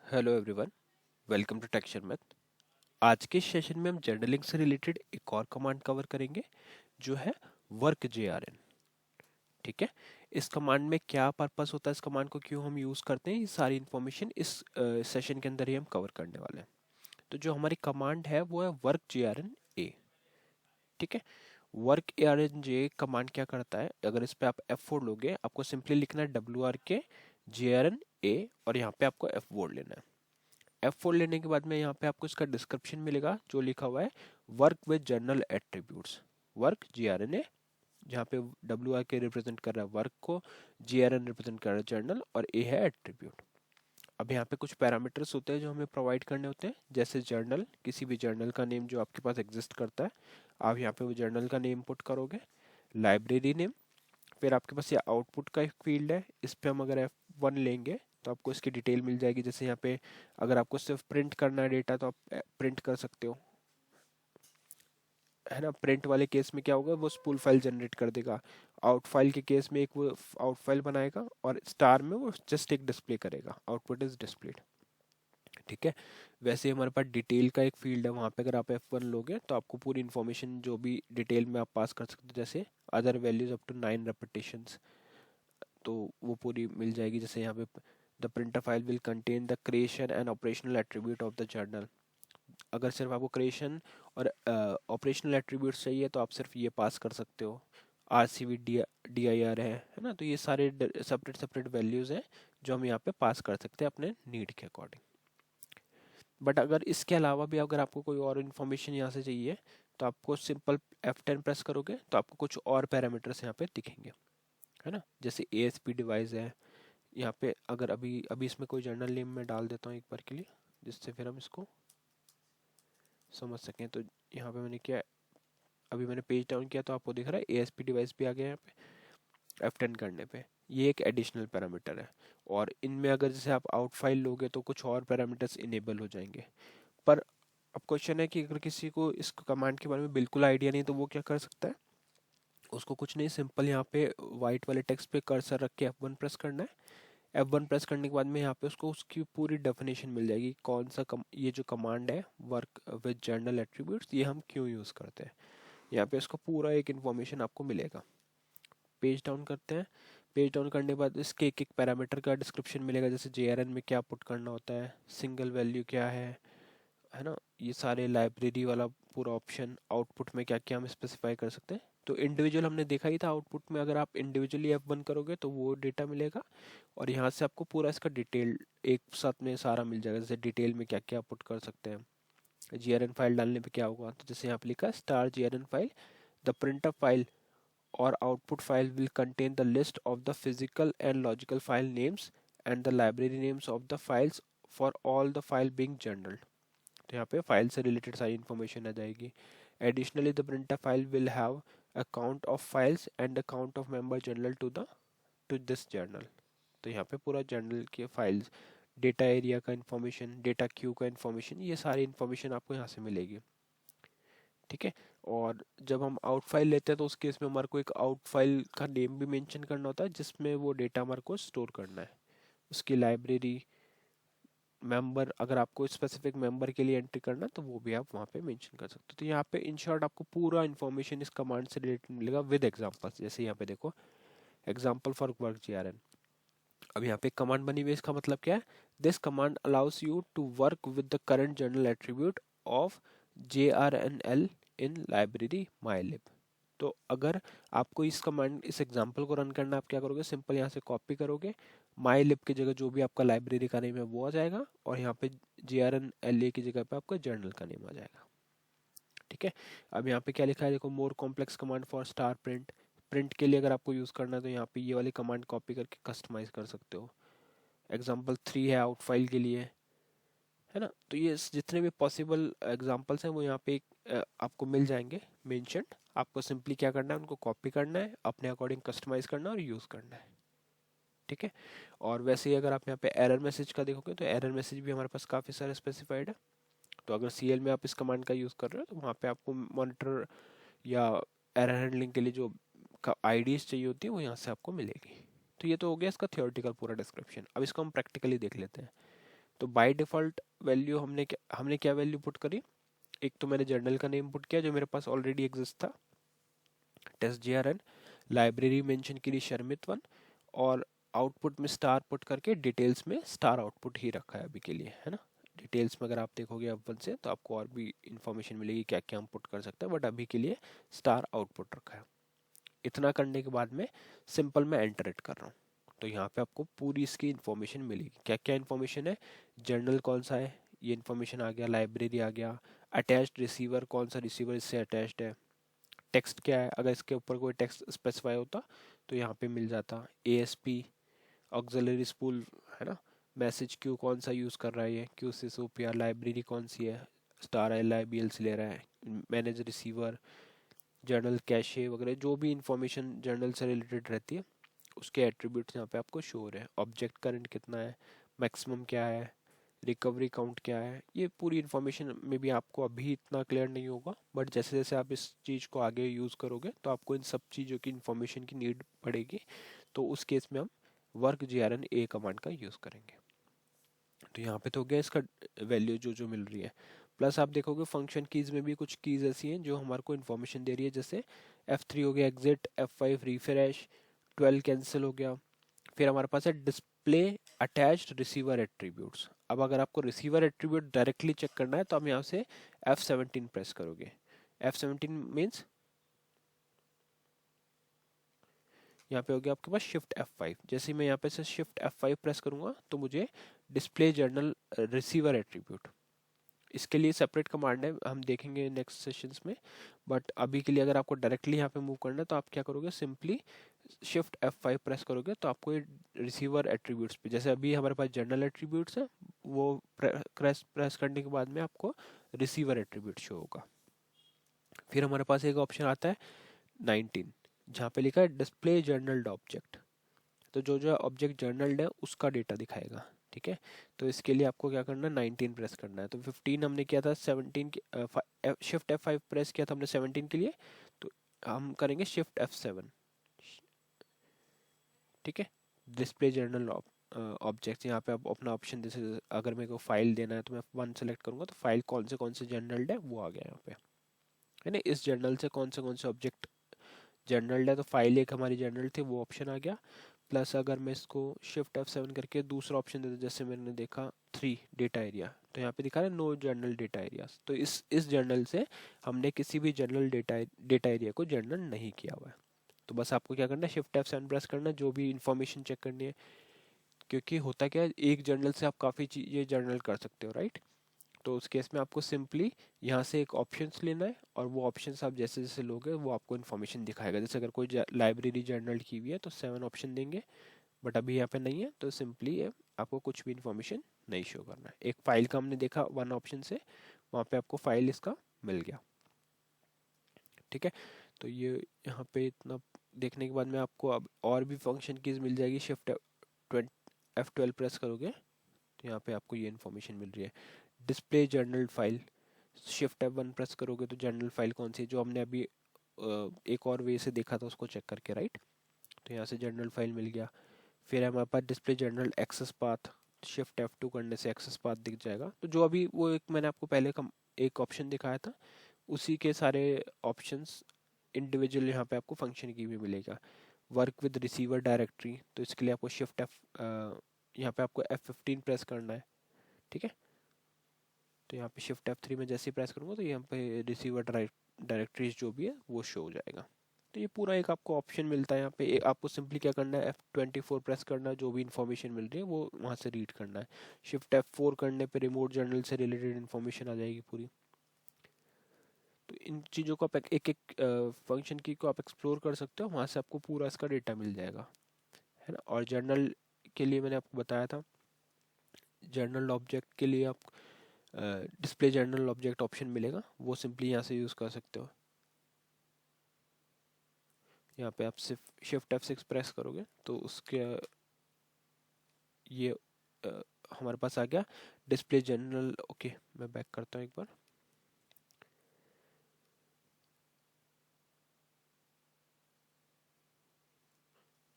Hello everyone, welcome to Texture Math. आज के session में हम जर्नलिंग से रिलेटेड एक और कमांड कवर करेंगे जो है वर्क जेआरएन। ठीक है, इस कमांड में क्या पर्पस होता है, इस कमांड को क्यों हम यूज़ करते हैं, ये सारी इन्फॉर्मेशन इस सेशन के अंदर ही हम कवर करने वाले हैं। तो जो हमारी कमांड है वो है वर्क जेआरएन ए। ठीक है, वर्क एआरएन जे कमांड क्या करता है, अगर इस पे आप F4 लोगे आपको सिंपली लिखना है WRK जेआरएन ए और यहाँ पे आपको F4 लेना है। F4 लेने के बाद में यहाँ पे आपको इसका डिस्क्रिप्शन मिलेगा जो लिखा हुआ है work with journal attributes. Work GRNA, जहाँ पे WRK रिप्रेजेंट कर रहा है वर्क को, GRN रिप्रेजेंट कर रहा है जर्नल और A है एट्रीब्यूट। अब यहाँ पे कुछ पैरामीटर्स होते हैं जो हमें प्रोवाइड करने होते हैं, जैसे जर्नल, किसी भी जर्नल का नेम जो आपके पास एग्जिस्ट करता है आप यहाँ पे वो जर्नल का नेम पुट करोगे। लाइब्रेरी नेम, फिर आपके पास ये आउटपुट का एक फील्ड है, इस पे हम अगर F1 लेंगे तो आपको इसकी डिटेल मिल जाएगी। जैसे यहाँ पे अगर आपको सिर्फ प्रिंट करना है डेटा तो आप प्रिंट कर सकते हो, है ना। प्रिंट वाले केस में क्या होगा, वो स्पूल फाइल जनरेट कर देगा। आउट फाइल के केस में एक वो आउट फाइल बनाएगा और स्टार में वो जस्ट एक डिस्प्ले करेगा, आउटपुट इज डिस्प्लेड। ठीक है, वैसे हमारे पास डिटेल का एक फील्ड है, वहाँ पे अगर आप F1 लोगे तो आपको पूरी इन्फॉर्मेशन जो भी डिटेल में आप पास कर सकते हो, जैसे other values up to 9 repetitions, तो वो पूरी मिल जाएगी। जैसे यहाँ पे the printer file will contain the creation and operational attribute of the journal. अगर सिर्फ आपको क्रिएशन और ऑपरेशनल एट्रीब्यूट्स चाहिए तो आप सिर्फ ये पास कर सकते हो। R C V D I R है ना, तो ये सारे सेपरेट सेपरेट वैल्यूज़ हैं जो हम यहाँ पे पास कर सकते हैं अपने नीड के अकॉर्डिंग। बट अगर इसके अलावा भी अगर आपको कोई और इन्फॉर्मेशन यहाँ से चाहिए तो आपको सिंपल F10 प्रेस करोगे तो आपको कुछ और पैरामीटर्स यहाँ पे दिखेंगे, है ना। जैसे ASP डिवाइस है यहाँ पे, अगर अभी अभी इसमें कोई जर्नल नेम मैं डाल देता हूँ एक बार के लिए जिससे फिर हम इसको समझ सकें। तो यहाँ पे मैंने क्या, अभी मैंने पेज डाउन किया तो आपको दिख रहा है ASP डिवाइस भी आ गया यहाँ पे F10 करने पे। ये एक एडिशनल पैरामीटर है और इनमें अगर जैसे आप आउट फाइल लोगे तो कुछ और पैरामीटर्स इनेबल हो जाएंगे। पर अब क्वेश्चन है कि अगर किसी को इस कमांड के बारे में बिल्कुल आइडिया नहीं तो वो क्या कर सकता है, उसको कुछ नहीं, सिंपल यहाँ पे वाइट वाले टेक्स्ट पे कर्सर रख के F1 प्रेस करना है। F1 प्रेस करने के बाद में यहाँ पे उसको उसकी पूरी डेफिनेशन मिल जाएगी, कौन सा ये जो कमांड है वर्क विद जर्नल एट्रीब्यूट्स ये हम क्यों यूज़ करते हैं। यहाँ पे उसका पूरा एक इन्फॉर्मेशन आपको मिलेगा। पेज डाउन करते हैं, पेज डाउन करने के बाद इसके एक एक पैरामीटर का डिस्क्रिप्शन मिलेगा, जैसे JRN में क्या पुट करना होता है, सिंगल वैल्यू क्या है ना, ये सारे लाइब्रेरी वाला पूरा ऑप्शन, आउटपुट में क्या क्या हम स्पेसिफाई कर सकते हैं। तो इंडिविजुअल हमने देखा ही था, आउटपुट में अगर आप इंडिविजुअली F1 करोगे तो वो डेटा मिलेगा और यहाँ से आपको पूरा इसका डिटेल एक साथ में सारा मिल जाएगा। जैसे डिटेल में क्या क्या पुट कर सकते हैं, GRN फाइल डालने पे क्या होगा, तो जैसे यहाँ पे लिखा है star GRN file, the printer file or output file will contain the list of the physical and logical file names and the library names of the files for all the file being journaled। तो यहाँ पे file से related सारी information आ जाएगी। Additionally the printer file will have a count of files and a count of member journal to this journal. तो यहाँ पे पूरा जर्नल के फाइल्स, डेटा एरिया का इन्फॉर्मेशन, डेटा क्यू का इन्फॉर्मेशन, ये सारी इन्फॉर्मेशन आपको यहाँ से मिलेगी। ठीक है, और जब हम आउट फाइल लेते हैं तो उस केस में हमारे को एक आउट फाइल का नेम भी मेंशन करना होता है जिसमें वो डेटा हमारे को स्टोर करना है। उसकी लाइब्रेरी, मेंबर, अगर आपको स्पेसिफिक मेंबर के लिए एंट्री करना है तो वो भी आप वहाँ पे मेंशन कर सकते हो। तो यहाँ पे इन शॉर्ट आपको पूरा इन्फॉर्मेशन इस कमांड से रिलेटेड मिलेगा विद एग्जांपल्स। जैसे यहाँ पे देखो, एग्जांपल फॉर वर्क GRN। अब यहाँ पे कमांड बनी हुई है, इसका मतलब क्या है, this command allows you to work with the current journal attribute of JRNL in library my lib. तो अगर आपको इस कमांड, इस एग्जांपल को रन करना, आप क्या करोगे, सिंपल यहाँ से कॉपी करोगे, माईलिब की जगह जो भी आपका लाइब्रेरी का नेम है वो आ जाएगा और यहाँ पे JRNLA की जगह पे आपका जर्नल का नेम आ जाएगा। ठीक है, अब यहाँ पे क्या लिखा है देखो, more complex command for star print. Print के लिए अगर आपको यूज़ करना है तो यहाँ पे ये वाली कमांड कॉपी करके कस्टमाइज कर सकते हो। एग्जाम्पल 3 है आउट फाइल के लिए, है ना। तो ये जितने भी पॉसिबल एग्जांपल्स हैं वो यहाँ पे आपको मिल जाएंगे मेंशन्ड। आपको सिंपली क्या करना है, उनको कॉपी करना है, अपने अकॉर्डिंग कस्टमाइज करना है और यूज़ करना है। ठीक है, और वैसे ही अगर आप यहाँ पे एरर मैसेज का देखोगे तो एरर मैसेज भी हमारे पास काफ़ी सारे स्पेसिफाइड है। तो अगर CL में आप इस कमांड का यूज़ कर रहे हो तो वहाँ पे आपको मॉनिटर या एरर हैंडलिंग के लिए जो आईडीज चाहिए होती है वो यहाँ से आपको मिलेगी। तो ये तो हो गया इसका थियोरेटिकल पूरा डिस्क्रिप्शन। अब इसको हम प्रैक्टिकली देख लेते हैं। तो बाय डिफ़ॉल्ट वैल्यू हमने क्या वैल्यू पुट करी, एक तो मैंने जर्नल का नेम पुट किया जो मेरे पास ऑलरेडी एग्जिस्ट था, टेस्ट JRN, लाइब्रेरी मेंशन की शर्मित वन, और आउटपुट में स्टार पुट करके डिटेल्स में स्टार आउटपुट ही रखा है अभी के लिए, है ना। डिटेल्स में अगर आप देखोगे F1 से तो आपको और भी इंफॉर्मेशन मिलेगी क्या क्या हम पुट कर सकते हैं, बट अभी के लिए स्टार आउटपुट रखा है। इतना करने के बाद में सिंपल मैं एंटर इट कर रहा हूँ, तो यहाँ पे आपको पूरी इसकी इन्फॉर्मेशन मिलेगी। क्या क्या इन्फॉर्मेशन है, जर्नल कौन सा है ये इन्फॉर्मेशन आ गया, लाइब्रेरी आ गया, अटैच्ड रिसीवर कौन सा रिसीवर इससे अटैच्ड है, टेक्स्ट क्या है, अगर इसके ऊपर कोई टेक्स्ट स्पेसिफाई होता तो यहाँ पे मिल जाता, ASP ऑक्सिलरी स्पूल, है ना, मैसेज क्यू कौन सा यूज़ कर रहा है ये, क्यू सिस OPR, लाइब्रेरी कौन सी है, स्टार LIBLC ले रहा है, मैनेज रिसीवर, जर्नल कैशे वगैरह जो भी इंफॉर्मेशन जर्नल से रिलेटेड रहती है उसके एट्रीब्यूट्स यहाँ पे आपको शो हो रहे हैं। ऑब्जेक्ट करंट कितना है, मैक्सिमम क्या है, रिकवरी काउंट क्या है, ये पूरी इन्फॉर्मेशन में भी आपको अभी इतना क्लियर नहीं होगा, बट जैसे जैसे आप इस चीज़ को आगे यूज़ करोगे तो आपको इन सब चीज़ों की इन्फॉर्मेशन की नीड पड़ेगी। तो उस केस में हम वर्क JRN A कमांड का यूज़ करेंगे। तो यहाँ पे तो हो गया इसका वैल्यू जो जो मिल रही है। प्लस आप देखोगे फंक्शन कीज़ में भी कुछ कीज़ ऐसी हैं जो हमारे को इन्फॉर्मेशन दे रही है, जैसे F3 हो गया एग्जिट, F5 रिफ्रेश, 12 कैंसिल हो गया। फिर हमारे पास है डिस्प्ले अटैच्ड रिसीवर एट्रीब्यूट्स। अब अगर आपको रिसीवर एट्रीब्यूट डायरेक्टली चेक करना है तो हम यहाँ से F17 प्रेस करोगे। F17 मीन्स यहाँ पे हो गया आपके पास शिफ्ट F5। जैसे ही मैं यहाँ पे से शिफ्ट F5 प्रेस करूंगा तो मुझे डिस्प्ले जर्नल रिसीवर एट्रीब्यूट, इसके लिए सेपरेट कमांड है, हम देखेंगे नेक्स्ट सेशंस में। बट अभी के लिए अगर आपको डायरेक्टली यहाँ पे मूव करना है तो आप क्या करोगे, सिंपली शिफ्ट F5 प्रेस करोगे तो आपको ये रिसीवर एट्रीब्यूट्स पे, जैसे अभी हमारे पास जनरल एट्रीब्यूट्स है वो प्रेस करने के बाद में आपको रिसीवर एट्रीब्यूट शो होगा। फिर हमारे पास एक ऑप्शन आता है 19 जहाँ पे लिखा है डिस्प्ले जर्नल्ड ऑब्जेक्ट, तो जो जो ऑब्जेक्ट जर्नल्ड है उसका डेटा दिखाएगा। ठीक है, तो इसके लिए आपको क्या करना है, 19 प्रेस करना है। तो 15 हमने किया था, 17 शिफ्ट F5 प्रेस किया था हमने 17 के लिए, तो हम करेंगे शिफ्ट F7। ठीक है, डिस्प्ले जर्नल ऑब्जेक्ट, यहाँ पे आप अपना ऑप्शन, जैसे अगर मेरे को फाइल देना है तो मैं 1 सेलेक्ट करूंगा तो फाइल कौन से जर्नल्ड है वो आ गया यहाँ पे, है ना। इस जर्नल से कौन से ऑब्जेक्ट जर्नल्ड है, तो फाइल एक हमारी जर्नल थी वो ऑप्शन आ गया। प्लस अगर मैं इसको शिफ्ट F7 करके दूसरा ऑप्शन देता, जैसे मैंने देखा 3 डेटा एरिया, तो यहाँ पे दिखा रहा है नो जर्नल डेटा एरियाज, तो इस जर्नल से हमने किसी भी जर्नल डेटा एरिया को जर्नल नहीं किया हुआ है। तो बस आपको क्या करना है, शिफ्ट F7 प्रेस करना है जो भी इंफॉर्मेशन चेक करनी है, क्योंकि होता क्या है एक जर्नल से आप काफ़ी चीज़ें जर्नल कर सकते हो, राइट। तो उस केस में आपको सिंपली यहाँ से एक ऑप्शंस लेना है और वो ऑप्शंस आप जैसे जैसे लोगे वो आपको इन्फॉर्मेशन दिखाएगा। जैसे अगर कोई लाइब्रेरी जर्नल की हुई है तो 7 ऑप्शन देंगे, बट अभी यहाँ पे नहीं है तो सिंपली आपको कुछ भी इन्फॉर्मेशन नहीं शो करना है। एक फाइल का हमने देखा 1 ऑप्शन से, वहाँ पे आपको फाइल इसका मिल गया। ठीक है, तो ये यहाँ पे इतना देखने के बाद में आपको अब और भी फंक्शन कीज मिल जाएगी। शिफ्ट F12 प्रेस करोगे तो यहाँ पे आपको ये इन्फॉर्मेशन मिल रही है, display journal file. Shift F1 press करोगे तो जर्नल फाइल कौन सी है, जो हमने अभी एक और वे से देखा था उसको चेक करके, राइट। तो यहाँ से जर्नल फाइल मिल गया। फिर हमारे पास display journal access path, shift F2 करने से एक्सेस पाथ दिख जाएगा। तो जो अभी वो एक मैंने आपको पहले एक ऑप्शन दिखाया था उसी के सारे ऑप्शंस इंडिविजुअल यहाँ पे आपको फंक्शन की भी मिलेगा। वर्क विद रिसीवर डायरेक्टरी, तो इसके लिए आपको शिफ्ट F यहाँ पे आपको F15 प्रेस करना है। ठीक है, तो यहाँ पे शिफ्ट F3 में जैसे ही प्रेस करूँगा तो यहाँ पे रिसीवर डायरेक्टरीज जो भी है वो शो हो जाएगा। तो ये पूरा एक आपको ऑप्शन मिलता है यहाँ पे, आपको सिंपली क्या करना है, F24 प्रेस करना है, जो भी इन्फॉर्मेशन मिल रही है वो वहाँ से रीड करना है। शिफ्ट F4 करने पे रिमोट जर्नल से रिलेटेड इन्फॉर्मेशन आ जाएगी पूरी। तो इन चीज़ों को आप एक एक फंक्शन की को आप एक्सप्लोर कर सकते हो, वहाँ से आपको पूरा इसका डेटा मिल जाएगा, है ना। और जर्नल के लिए मैंने आपको बताया था, जर्नल ऑब्जेक्ट के लिए आप डिस्प्ले जर्नल ऑब्जेक्ट ऑप्शन मिलेगा, वो सिंपली यहाँ से यूज़ कर सकते हो। यहाँ पे आप सिर्फ शिफ्ट F6 प्रेस करोगे तो उसके ये हमारे पास आ गया डिस्प्ले जर्नल। ओके, मैं बैक करता हूँ एक बार।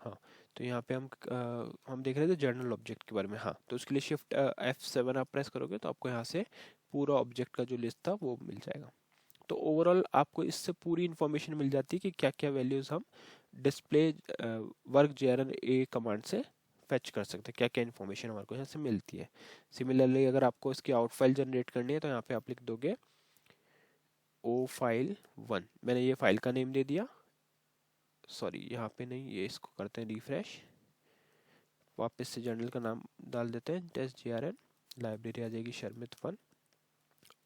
हाँ, तो यहाँ पे हम देख रहे थे जर्नल ऑब्जेक्ट के बारे में। हाँ, तो उसके लिए शिफ्ट F7 आप प्रेस करोगे तो आपको यहाँ से पूरा ऑब्जेक्ट का जो लिस्ट था वो मिल जाएगा। तो ओवरऑल आपको इससे पूरी इन्फॉर्मेशन मिल जाती है कि क्या क्या वैल्यूज़ हम display work JRN A command से फेच कर सकते हैं, क्या क्या इन्फॉर्मेशन हमारे को यहाँ से मिलती है। सिमिलरली अगर आपको इसकी आउट फाइल जनरेट करनी है तो यहाँ पे आप लिख दोगे O file1। मैंने ये फाइल का नेम दे दिया, सॉरी यहाँ पे नहीं, ये इसको करते हैं रिफ्रेश, वापस से जर्नल का नाम डाल देते हैं टेस्ट JRN, लाइब्रेरी आ जाएगी शर्मित1।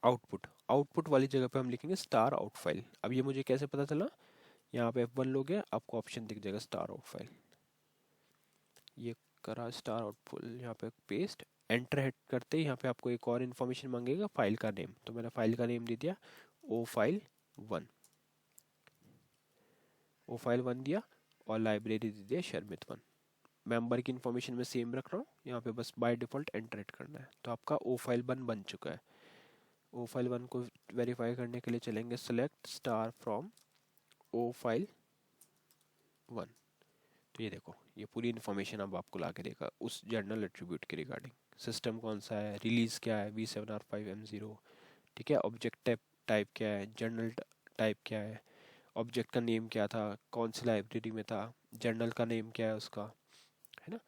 आउटपुट, आउटपुट वाली जगह पे हम लिखेंगे स्टार आउट फाइल। अब ये मुझे कैसे पता चला, यहाँ पे F1 लोगे आपको ऑप्शन दिख जाएगा स्टार आउट फाइल, ये करा स्टार आउटपुट, यहाँ पे पेस्ट, एंटर हिट करते ही यहाँ पे आपको एक और इन्फॉर्मेशन मांगेगा फाइल का नेम, तो मैंने फाइल का नेम दे दिया O file1 दिया, और लाइब्रेरी दे दिया शर्मित1। मेंबर की इन्फॉर्मेशन में सेम रख रहा हूँ, यहाँ पे बस बाय डिफ़ॉल्ट एंटर हिट करना है, तो आपका O file1 बन चुका है। O file1 को वेरीफाई करने के लिए चलेंगे select star from O file1। तो ये देखो, ये पूरी इन्फॉर्मेशन अब आपको ला के देगा उस जर्नल एट्रीब्यूट के रिगार्डिंग, सिस्टम कौन सा है, रिलीज क्या है V7R5M0, ठीक है, ऑब्जेक्ट टाइप टाइप क्या है, जर्नल टाइप क्या है, ऑब्जेक्ट का नेम क्या था, कौन सी लाइब्रेरी में था, जर्नल का नेम क्या है उसका, है ना,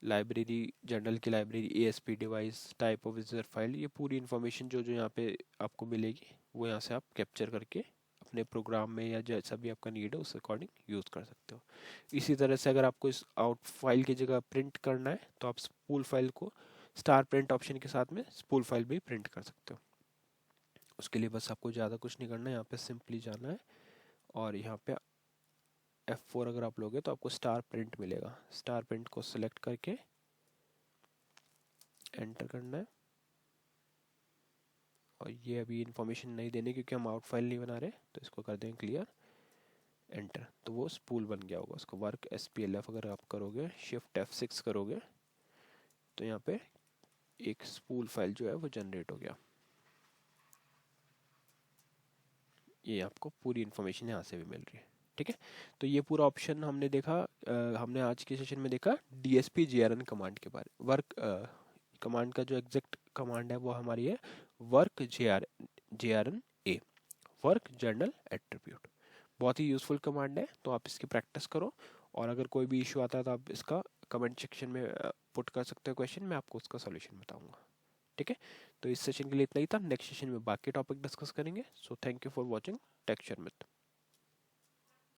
लाइब्रेरी, जर्नल की library, ASP device, type of user file, ये पूरी इन्फॉर्मेशन जो जो यहाँ पे आपको मिलेगी वो यहाँ से आप कैप्चर करके अपने प्रोग्राम में या जैसा भी आपका नीड है उस अकॉर्डिंग यूज़ कर सकते हो। इसी तरह से अगर आपको इस आउट फाइल की जगह प्रिंट करना है तो आप स्पूल फाइल को स्टार प्रिंट ऑप्शन के साथ में स्पूल फाइल भी प्रिंट कर सकते हो। उसके लिए बस आपको ज़्यादा कुछ नहीं करना है, यहाँ पे सिंपली जाना है और यहाँ पे F4 अगर आप लोगे तो आपको स्टार प्रिंट मिलेगा, स्टार प्रिंट को सिलेक्ट करके एंटर करना है, और ये अभी इन्फॉर्मेशन नहीं देने क्योंकि हम आउट फाइल नहीं बना रहे, तो इसको कर दें क्लियर, एंटर, तो वो स्पूल बन गया होगा। उसको वर्क SPLF अगर आप करोगे, शिफ्ट F6 करोगे तो यहाँ पे एक स्पूल फाइल जो है वो जनरेट हो गया। ये आपको पूरी इन्फॉर्मेशन यहाँ से भी मिल रही है, ठीक है। तो ये पूरा ऑप्शन हमने देखा, हमने आज के सेशन में देखा DSP JRN कमांड के बारे, वर्क कमांड का जो एग्जैक्ट कमांड है वो हमारी है work JRN A, work journal attribute. बहुत ही यूज़फुल कमांड है, तो आप इसकी प्रैक्टिस करो, और अगर कोई भी इशू आता है तो आप इसका कमेंट सेक्शन में पुट कर सकते हो क्वेश्चन, मैं आपको उसका सॉल्यूशन बताऊंगा, ठीक है। तो इस सेशन के लिए इतना ही था, नेक्स्ट सेशन में बाकी टॉपिक डिस्कस करेंगे। So thank you for watching tech Sharmit.